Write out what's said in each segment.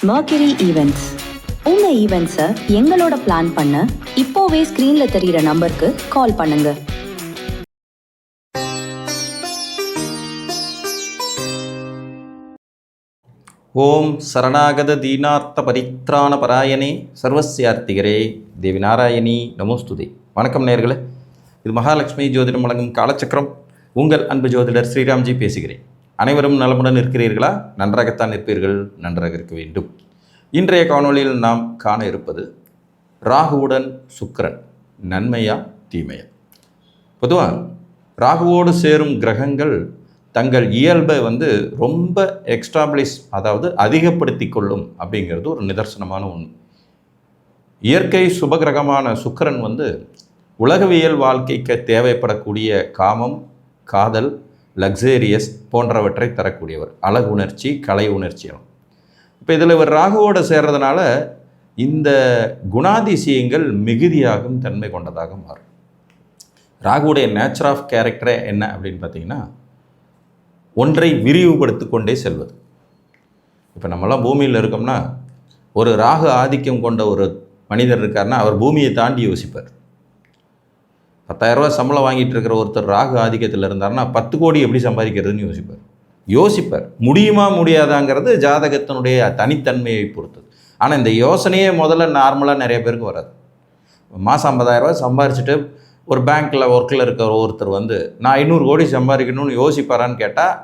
Mercury Events. உங்க ஈவெண்ட்ஸை எங்களோட plan பண்ண இப்போவே ஸ்கிரீன்ல தெரியுற நம்பருக்கு கால் பண்ணுங்க. ஓம் சரணாகத தீனார்த்த பரித்ராண பராயணே சர்வசியார்த்திகரே தேவி நாராயணி நமோஸ்துதே. வணக்கம் நேயர்களே, இது மகாலட்சுமி ஜோதிடம் வழங்கும் காலச்சக்கரம். உங்கள் அன்பு ஜோதிடர் ஸ்ரீராம்ஜி பேசுகிறேன். அனைவரும் நலமுடன் இருக்கிறீர்களா? நன்றாகத்தான் இருப்பீர்கள், நன்றாக இருக்க வேண்டும். இன்றைய காணொளியில் நாம் காண இருப்பது ராகுவுடன் சுக்கிரன் நன்மையா தீமையா? பொதுவாக ராகுவோடு சேரும் கிரகங்கள் தங்கள் இயல்பை ரொம்ப எக்ஸ்டாப்ளிஷ், அதாவது அதிகப்படுத்தி கொள்ளும் அப்படிங்கிறது ஒரு நிதர்சனமான ஒன்று. இயற்கை சுபகிரகமான சுக்கிரன் உலகவியல் வாழ்க்கைக்கு தேவைப்படக்கூடிய காமம், காதல், லக்ஸேரியஸ் போன்றவற்றை தரக்கூடியவர். அழகு உணர்ச்சி, கலை உணர்ச்சி. இப்போ இதில் இவர் ராகுவோடு சேர்றதுனால இந்த குணாதிசயங்கள் மிகுதியாகும் தன்மை கொண்டதாக மாறும். ராகுவுடைய நேச்சர் ஆஃப் கேரக்டரே என்ன அப்படின்னு பார்த்தீங்கன்னா, ஒன்றை விரிவுபடுத்தி கொண்டே செல்வது. இப்போ நம்மளாம் பூமியில் இருக்கோம்னா, ஒரு ராகு ஆதிக்கம் கொண்ட ஒரு மனிதர் இருக்காருன்னா அவர் பூமியை தாண்டி யோசிப்பார். 10,000 ரூபா சம்பளம் வாங்கிட்டு இருக்கிற ஒருத்தர் ராகு ஆதிக்கத்தில் இருந்தார்னா 10 கோடி எப்படி சம்பாதிக்கிறதுன்னு யோசிப்பார். முடியுமா முடியாதாங்கிறது ஜாதகத்தினுடைய தனித்தன்மையை பொறுத்தது. ஆனால் இந்த யோசனையே முதல்ல நார்மலாக நிறைய பேருக்கு வராது. மாதம் 50,000 ரூபா சம்பாரிச்சுட்டு ஒரு பேங்க்கில் ஒர்க்கில் இருக்கிற ஒருத்தர் நான் 500 கோடி சம்பாதிக்கணும்னு யோசிப்பாரான்னு கேட்டால்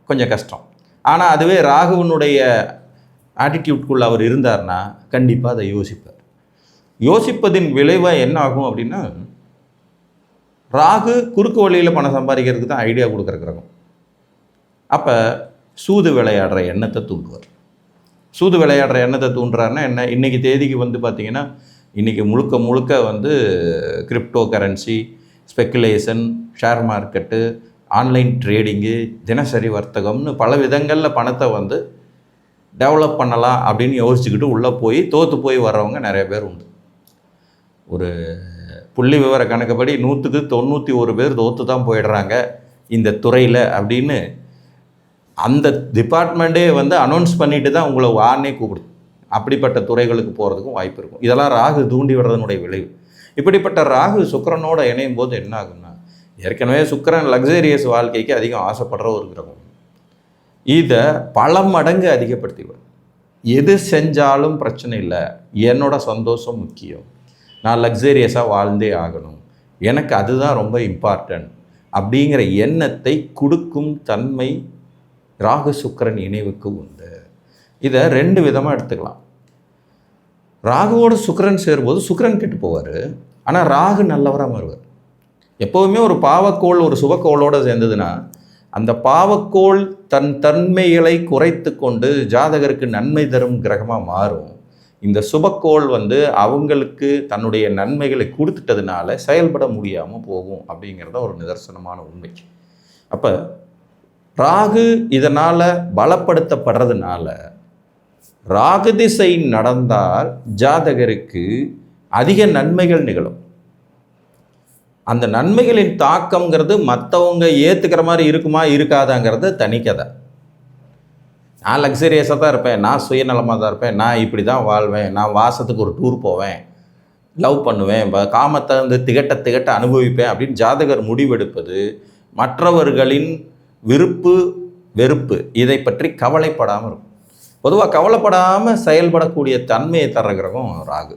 கொஞ்சம் கஷ்டம். ஆனால் அதுவே ராகுவினுடைய ஆட்டிடியூட்குள்ளே அவர் இருந்தார்னா கண்டிப்பாக அதை யோசிப்பார். யோசிப்பதின் விளைவாக என்ன ஆகும் அப்படின்னா, ராகு குறுக்கு வழியில் பணம் சம்பாதிக்கிறதுக்கு தான் ஐடியா கொடுக்குற கிரகம். அப்போ சூது விளையாடுற எண்ணத்தை தூண்டுவார். சூது விளையாடுற எண்ணத்தை தூண்டுறாருன்னா என்ன? இன்றைக்கி தேதிக்கு பார்த்திங்கன்னா இன்றைக்கி முழுக்க crypto currency, speculation, share market, online trading, தினசரி வர்த்தகம்னு பல விதங்களில் பணத்தை டெவலப் பண்ணலாம் அப்படின்னு யோசிச்சுக்கிட்டு உள்ளே போய் தோற்று போய் வர்றவங்க நிறைய பேர் உண்டு. ஒரு புள்ளி விவர கணக்குப்படி 100க்கு 91 பேர் தோற்று தான் போயிடுறாங்க இந்த துறையில் அப்படின்னு அந்த டிபார்ட்மெண்ட்டே அனௌன்ஸ் பண்ணிட்டு தான் உங்களை வானே கூப்பிடுது. அப்படிப்பட்ட துறைகளுக்கு போகிறதுக்கும் வாய்ப்பு இருக்கும். இதெல்லாம் ராகு தூண்டி விடுறதுனுடைய விளைவு. இப்படிப்பட்ட ராகு சுக்கிரனோட இணையும் போது என்ன ஆகுன்னா, ஏற்கனவே சுக்கிரன் லக்ஸேரியஸ் வாழ்க்கைக்கு அதிகம் ஆசைப்படுற ஒரு கிரகம். இதை பல மடங்கு அதிகப்படுத்திடுவார். எது செஞ்சாலும் பிரச்சனை இல்லை, என்னோட சந்தோஷம் முக்கியம், நான் லக்ஸேரியஸாக வாழ்ந்தே ஆகணும், எனக்கு அதுதான் ரொம்ப இம்பார்ட்டன்ட் அப்படிங்கிற எண்ணத்தை கொடுக்கும் தன்மை ராகு சுக்கிரன் இணைவுக்கு உண்டு. இதை 2 விதமாக எடுத்துக்கலாம். ராகுவோடு சுக்கிரன் சேரும்போது சுக்கிரன் கெட்டு போவார், ஆனால் ராகு நல்லவராக மாறுவார். எப்போவுமே ஒரு பாவக்கோள் ஒரு சுபக்கோளோடு சேர்ந்ததுன்னா அந்த பாவக்கோள் தன் தன்மைகளை குறைத்து கொண்டு ஜாதகருக்கு நன்மை தரும் கிரகமாக மாறும். இந்த சுபக்கோள் அவங்களுக்கு தன்னுடைய நன்மைகளை கொடுத்துட்டதுனால செயல்பட முடியாமல் போகும் அப்படிங்கிறத ஒரு நிதர்சனமான உண்மை. அப்போ ராகு இதனால் பலப்படுத்தப்படுறதுனால ராகு திசை நடந்தால் ஜாதகருக்கு அதிக நன்மைகள் நிகழும். அந்த நன்மைகளின் தாக்கம்ங்கிறது மற்றவங்க ஏற்றுக்கிற மாதிரி இருக்குமா இருக்காதாங்கிறது தனிக்கதை. நான் லக்ஸரியஸாக தான் இருப்பேன், நான் சுயநலமாக தான் இருப்பேன், நான் இப்படி தான் வாழ்வேன், நான் மாதத்துக்கு ஒரு டூர் போவேன், லவ் பண்ணுவேன், காமத்தை திகட்ட அனுபவிப்பேன் அப்படின்னு ஜாதகர் முடிவெடுப்பது மற்றவர்களின் விருப்பு வெறுப்பு இதை பற்றி கவலைப்படாமல் இருக்கும். பொதுவாக கவலைப்படாமல் செயல்படக்கூடிய தன்மையை தர்ற கிரகம் ராகு.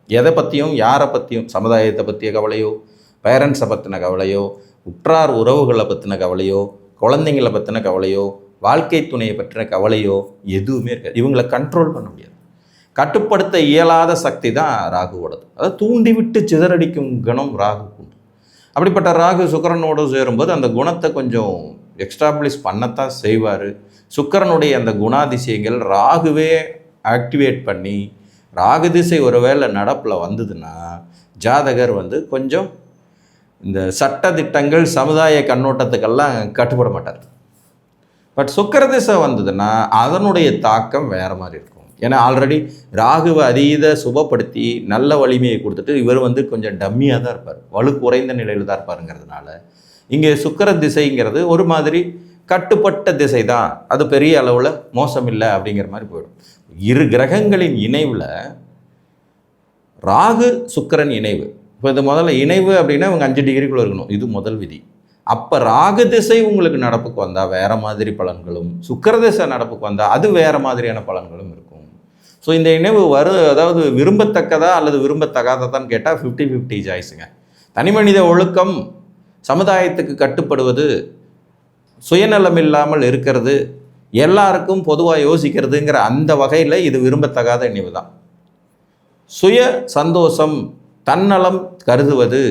எதை பற்றியும் யாரை பற்றியும், சமுதாயத்தை பற்றிய கவலையோ, பேரண்ட்ஸை பற்றின கவலையோ, உற்றார் உறவுகளை பற்றின கவலையோ, குழந்தைங்களை பற்றின கவலையோ, வாழ்க்கை துணையை பற்றின கவலையோ எதுவுமே இருக்காது. இவங்களை கண்ட்ரோல் பண்ண முடியாது. கட்டுப்படுத்த இயலாத சக்தி தான் ராகுவோடது. அதை தூண்டிவிட்டு சிதறடிக்கும் குணம் ராகுக்கு உண்டு. அப்படிப்பட்ட ராகு சுக்கிரனோடு சேரும்போது அந்த குணத்தை கொஞ்சம் எக்ஸ்டாப்ளிஷ் பண்ணத்தான் செய்வார். சுக்கிரனுடைய அந்த குணாதிசயங்கள் ராகுவே ஆக்டிவேட் பண்ணி ராகு திசை ஒருவேளை நடப்பில் வந்ததுன்னா ஜாதகர் கொஞ்சம் இந்த சட்ட திட்டங்கள் சமுதாய கண்ணோட்டத்துக்கெல்லாம் கட்டுப்பட மாட்டார். பட் சுக்கிர திசை வந்ததுன்னா அதனுடைய தாக்கம் வேறு மாதிரி இருக்கும். ஏன்னா ஆல்ரெடி ராகுவை அதீத சுபப்படுத்தி நல்ல வலிமையை கொடுத்துட்டு இவர் கொஞ்சம் டம்மியாக தான் இருப்பார், வலு குறைந்த நிலையில் தான் இருப்பாருங்கிறதுனால இங்கே சுக்கிர திசைங்கிறது ஒரு மாதிரி கட்டுப்பட்ட திசை தான், அது பெரிய அளவில் மோசம் இல்லை அப்படிங்கிற மாதிரி போயிடும். இரு கிரகங்களின் இணைவில் ராகு சுக்கிரன் இணைவு. இப்போ இது முதல்ல இணைவு அப்படின்னா இவங்க 5 டிகிரிக்குள்ளே இருக்கணும், இது முதல் விதி. அப்போ ராகு திசை உங்களுக்கு நடப்புக்கு வந்தால் வேறு மாதிரி பலன்களும், சுக்கிர திசை நடப்புக்கு வந்தால் அது வேறு மாதிரியான பலன்களும் இருக்கும். ஸோ இந்த இணைவு அதாவது விரும்பத்தக்கதா அல்லது விரும்பத்தகாததான்னு கேட்டால் 50-50 சாய்ஸுங்க. தனி மனித ஒழுக்கம், சமுதாயத்துக்கு கட்டுப்படுவது, சுயநலம் இல்லாமல் இருக்கிறது, எல்லாருக்கும் பொதுவாக யோசிக்கிறதுங்கிற அந்த வகையில் இது விரும்பத்தகாத இணைவு தான். சுய சந்தோஷம், தன்னலம் கருதுவது,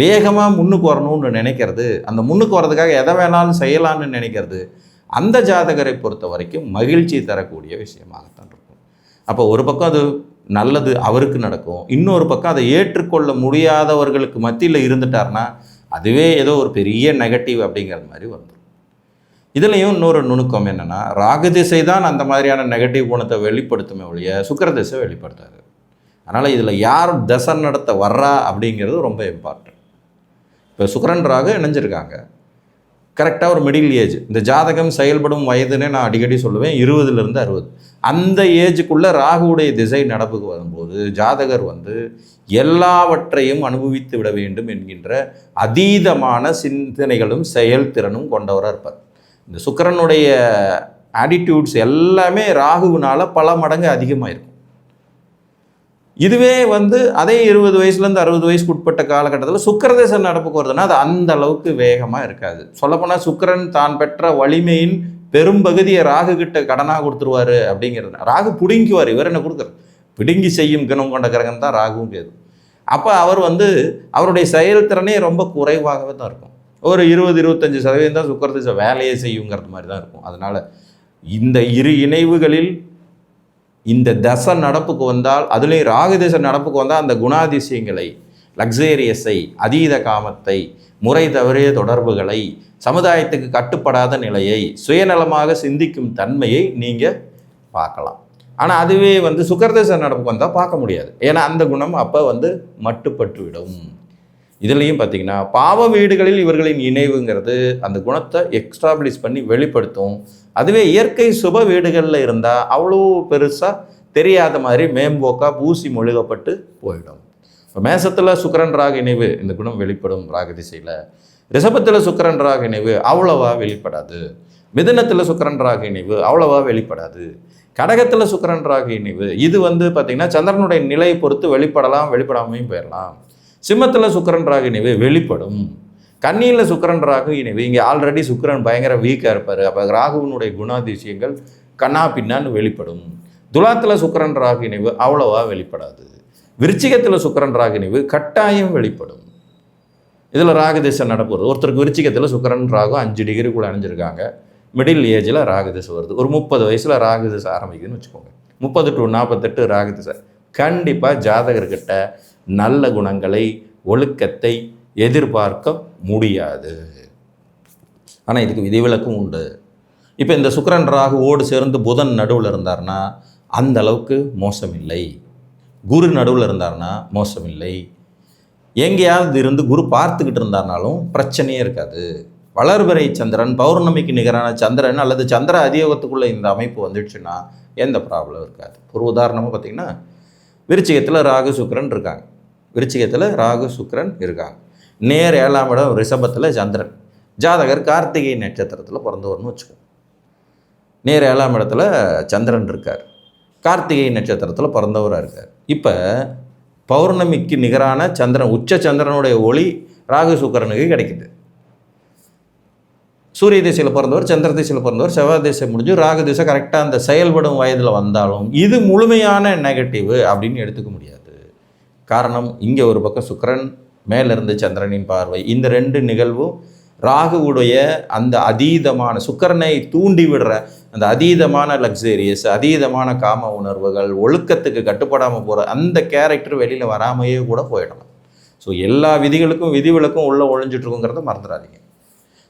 வேகமாக முன்னுக்கு வரணும்னு நினைக்கிறது, அந்த முன்னுக்கு வர்றதுக்காக எதை வேணாலும் செய்யலான்னு நினைக்கிறது, அந்த ஜாதகரை பொறுத்த வரைக்கும் மகிழ்ச்சி தரக்கூடிய விஷயமாகத்தான் இருக்கும். அப்போ ஒரு பக்கம் அது நல்லது அவருக்கு நடக்கும், இன்னொரு பக்கம் அதை ஏற்றுக்கொள்ள முடியாதவர்களுக்கு மத்தியில் இருந்துட்டார்னா அதுவே ஏதோ ஒரு பெரிய நெகட்டிவ் அப்படிங்கிற மாதிரி வந்துடும். இதுலேயும் இன்னொரு நுணுக்கம் என்னென்னா, ராகு திசை தான் அந்த மாதிரியான நெகட்டிவ் குணத்தை வெளிப்படுத்துமே ஒழிய சுக்கிர திசை வெளிப்படுத்தாது. அதனால் இதில் யார் தசை நடத்த வர்றா அப்படிங்கிறது ரொம்ப இம்பார்ட்டன்ட். இப்போ சுக்கிரன் ராகு இணைஞ்சிருக்காங்க, கரெக்டாக ஒரு மிடில் ஏஜ். இந்த ஜாதகம் செயல்படும் வயதுன்னு நான் அடிக்கடி சொல்லுவேன் 20லேருந்து 60. அந்த ஏஜுக்குள்ளே ராகுவுடைய திசை நடப்புக்கு வரும்போது ஜாதகர் எல்லாவற்றையும் அனுபவித்து விட வேண்டும் என்கின்ற அதீதமான சிந்தனைகளும் செயல்திறனும் கொண்டவராக இருப்பார். இந்த சுக்கிரனுடைய ஆட்டிடியூட்ஸ் எல்லாமே ராகுவினால் பல மடங்கு அதிகமாக இருக்கும். இதுவே அதே 20 வயசுலேருந்து 60 வயசுக்கு உட்பட்ட காலகட்டத்தில் சுக்கிரதேசம் நடப்புக்கு வருதுன்னா அது அந்த அளவுக்கு வேகமாக இருக்காது. சொல்லப்போனால் சுக்கிரன் தான் பெற்ற வலிமையின் பெரும்பகுதியை ராகு கிட்ட கடனாக கொடுத்துருவார் அப்படிங்கிறது. ராகு பிடுங்குவார், இவர் என்ன கொடுக்குறது, பிடுங்கி செய்யும் குணம் கொண்ட கிரகம் தான் ராகுவும் கேது. அப்போ அவர் அவருடைய செயல்திறனே ரொம்ப குறைவாகவே தான் இருக்கும். ஒரு 20-25% தான் சுக்கிரதேச வேலையை செய்யுங்கிறது மாதிரி தான் இருக்கும். அதனால் இந்த இரு இணைவுகளில் இந்த தசை நடப்புக்கு வந்தால், அதுலேயும் ராகு திசை நடப்புக்கு வந்தால் அந்த குணாதிசயங்களை, லக்ஸேரியஸை, அதீத காமத்தை, முறை தவறிய தொடர்புகளை, சமுதாயத்துக்கு கட்டுப்படாத நிலையை, சுயநலமாக சிந்திக்கும் தன்மையை நீங்கள் பார்க்கலாம். ஆனால் அதுவே சுக்கிரதேச நடப்புக்கு வந்தால் பார்க்க முடியாது. ஏன்னா அந்த குணம் அப்போ மட்டுப்பட்டு விடும். இதுலேயும் பார்த்திங்கன்னா பாவ வீடுகளில் இவர்களின் இணைவுங்கிறது அந்த குணத்தை எக்ஸ்டாப்ளிஷ் பண்ணி வெளிப்படுத்தும். அதுவே இயற்கை சுப வீடுகளில் இருந்தால் அவ்வளோ பெருசாக தெரியாத மாதிரி மேம்போக்காக பூசி மொழிகப்பட்டு போயிடும். இப்போ மேசத்தில் சுக்கிரன் ராகு இணைவு இந்த குணம் வெளிப்படும் ராகு திசையில். ரிஷபத்தில் சுக்கிரன் ராகு இணைவு அவ்வளவா வெளிப்படாது. மிதுனத்தில் சுக்கிரன் ராகு இணைவு அவ்வளவா வெளிப்படாது. கடகத்தில் சுக்கிரன் ராகு இணைவு இது பார்த்திங்கன்னா சந்திரனுடைய நிலையை பொறுத்து வெளிப்படலாம், வெளிப்படாமையும் போயிடலாம். சிம்மத்தில் சுக்கிரன் ராகு இணைவு வெளிப்படும். கன்னியில் சுக்கிரன் ராகு இணைவு, இங்கே ஆல்ரெடி சுக்கிரன் பயங்கர வீக்காக இருப்பார், அப்போ ராகுவினுடைய குணாதிசயங்கள் கண்ணா பின்னான்னு வெளிப்படும். துலாத்தில் சுக்கிரன் ராகு இணைவு அவ்வளவா வெளிப்படாது. விருச்சிகத்தில் சுக்கிரன் ராகு இணைவு கட்டாயம் வெளிப்படும். இதில் ராகு திசை நடப்புறது. ஒருத்தருக்கு விருச்சிகத்தில் சுக்கிரன் ராகு 5 டிகிரி கூட அணிஞ்சிருக்காங்க, மிடில் ஏஜில் ராகு திசை வருது. ஒரு 30 வயசில் ராகு திசை ஆரம்பிக்குதுன்னு வச்சுக்கோங்க. 30 to 48 ராகு திசை. கண்டிப்பாக ஜாதகர்கிட்ட நல்ல குணங்களை, ஒழுக்கத்தை எதிர்பார்க்க முடியாது. ஆனால் இதுக்கு விதிவிலக்கும் உண்டு. இப்போ இந்த சுக்கிரன் ராகுவோடு சேர்ந்து புதன் நடுவில் இருந்தார்னா அந்த அளவுக்கு மோசமில்லை. குரு நடுவில் இருந்தார்னா மோசமில்லை. எங்கேயாவது இருந்து குரு பார்த்துக்கிட்டு இருந்தார்னாலும் பிரச்சனையே இருக்காது. வளர்பிறை சந்திரன், பௌர்ணமிக்கு நிகரான சந்திரன் அல்லது சந்திர அதியோகத்துக்குள்ளே இந்த அமைப்பு வந்துடுச்சுன்னா எந்த ப்ராப்ளம் இருக்காது. ஒரு உதாரணமாக பார்த்திங்கன்னா விருச்சிகத்தில் ராகு சுக்கிரன் இருக்காங்க. விருச்சிகத்தில் ராகு சுக்கிரன் இருக்காங்க. நேர் 7ஆம் இடம் ரிஷபத்தில் சந்திரன். ஜாதகர் கார்த்திகை நட்சத்திரத்தில் பிறந்தவர்னு வச்சுக்கோங்க. நேர் 7ஆம் இடத்துல சந்திரன் இருக்கார், கார்த்திகை நட்சத்திரத்தில் பிறந்தவராக இருக்கார். இப்போ பௌர்ணமிக்கு நிகரான சந்திரன், உச்ச சந்திரனுடைய ஒளி ராகு சுக்கிரனுக்கு கிடைக்குது. சூரிய திசையில் பிறந்தவர், சந்திர திசையில் பிறந்தவர், செவ்வாய் திசை முடிஞ்சு ராகு திசை கரெக்டாக அந்த செயல்படும் வயதில் வந்தாலும் இது முழுமையான நெகட்டிவ் அப்படின்னு எடுத்துக்க முடியாது. காரணம், இங்கே ஒரு பக்கம் சுக்கிரன், மேலிருந்து சந்திரனின் பார்வை, இந்த 2 நிகழ்வும் ராகுவுடைய அந்த அதீதமான சுக்கிரனை தூண்டி விடுற அந்த அதீதமான லக்ஸேரியஸ், அதீதமான காம உணர்வுகள், ஒழுக்கத்துக்கு கட்டுப்படாமல் போகிற அந்த கேரக்டர் வெளியில் வராமையே கூட போயிடலாம். ஸோ எல்லா விதிகளுக்கும் விதிவிலக்கும் உள்ளே ஒழிஞ்சிட்ருக்குங்கிறத மறந்துடாதீங்க.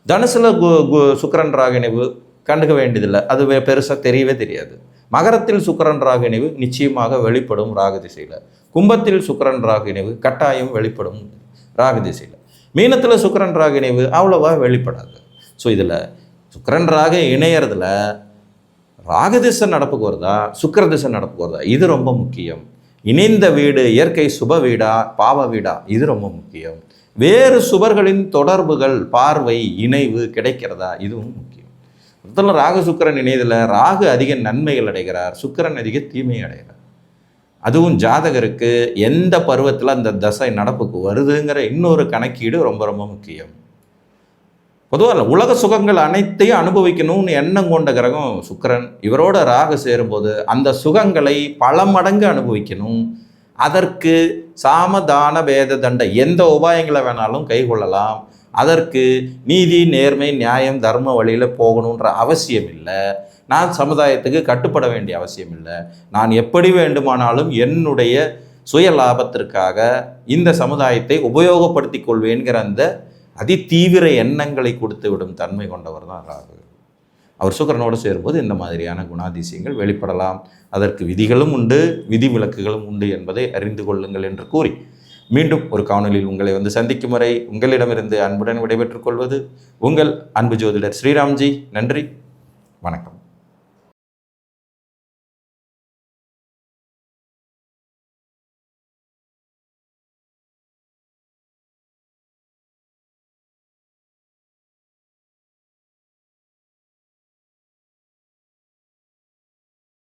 தனுசில் சுக்கிரன் ராகு இணைவு கண்டுக்க வேண்டியதில்லை, அது பெருசாக தெரியவே தெரியாது. மகரத்தில் சுக்கிரன் ராகு இணைவு நிச்சயமாக வெளிப்படும் ராகு திசையில். கும்பத்தில் சுக்கிரன் ராகு இணைவு கட்டாயம் வெளிப்படும் ராகு திசையில். மீனத்தில் சுக்கிரன் ராகு இணைவு அவ்வளோவா வெளிப்படாது. ஸோ இதில் சுக்கிரன் ராகு இணையறதுல ராகதிசை நடப்புக்கு வருதா சுக்கிரதிசை நடப்புக்கு வருதா, இது ரொம்ப முக்கியம். இணைந்த வீடு இயற்கை சுப வீடா பாவ வீடா, இது ரொம்ப முக்கியம். வேறு சுபர்களின் தொடர்புகள் பார்வை இணைவு கிடைக்கிறதா, இதுவும் முக்கியம். முதல்ல ராகு சுக்கிரன் இணையதில் ராகு அதிக நன்மைகள் அடைகிறார், சுக்கிரன் அதிக தீமை அடைகிறார். அதுவும் ஜாதகருக்கு எந்த பருவத்தில் அந்த தசை நடப்புக்கு வருதுங்கிற இன்னொரு கணக்கீடு ரொம்ப ரொம்ப முக்கியம். பொதுவாக உலக சுகங்கள் அனைத்தையும் அனுபவிக்கணும்னு எண்ணம் கொண்ட கிரகம் சுக்கிரன். இவரோட ராகு சேரும்போது அந்த சுகங்களை பல மடங்கு அனுபவிக்கணும். அதற்கு சாமதான வேத தண்டை எந்த உபாயங்களை வேணாலும் கைகொள்ளலாம். அதற்கு நீதி நேர்மை நியாயம் தர்ம வழியில் போகணுன்ற அவசியம் இல்லை. நான் சமுதாயத்துக்கு கட்டுப்பட வேண்டிய அவசியம் இல்லை. நான் எப்படி வேண்டுமானாலும் என்னுடைய சுய லாபத்திற்காக இந்த சமுதாயத்தை உபயோகப்படுத்தி கொள்வேங்கிற அந்த அதிதீவிர எண்ணங்களை கொடுத்து விடும் தன்மை கொண்டவர் தான் ராகு. அவர் சுக்கிரனோடு சேரும்போது இந்த மாதிரியான குணாதிசயங்கள் வெளிப்படலாம். அதற்கு விதிகளும் உண்டு, விதிவிலக்குகளும் உண்டு என்பதை அறிந்து கொள்ளுங்கள் என்று கூறி மீண்டும் ஒரு காணொலியில் உங்களை வந்து சந்திக்கும் வரை உங்களிடமிருந்து அன்புடன் விடைபெற்றுக் கொள்வது உங்கள் அன்பு ஜோதிடர் ஸ்ரீராம்ஜி. நன்றி, வணக்கம்.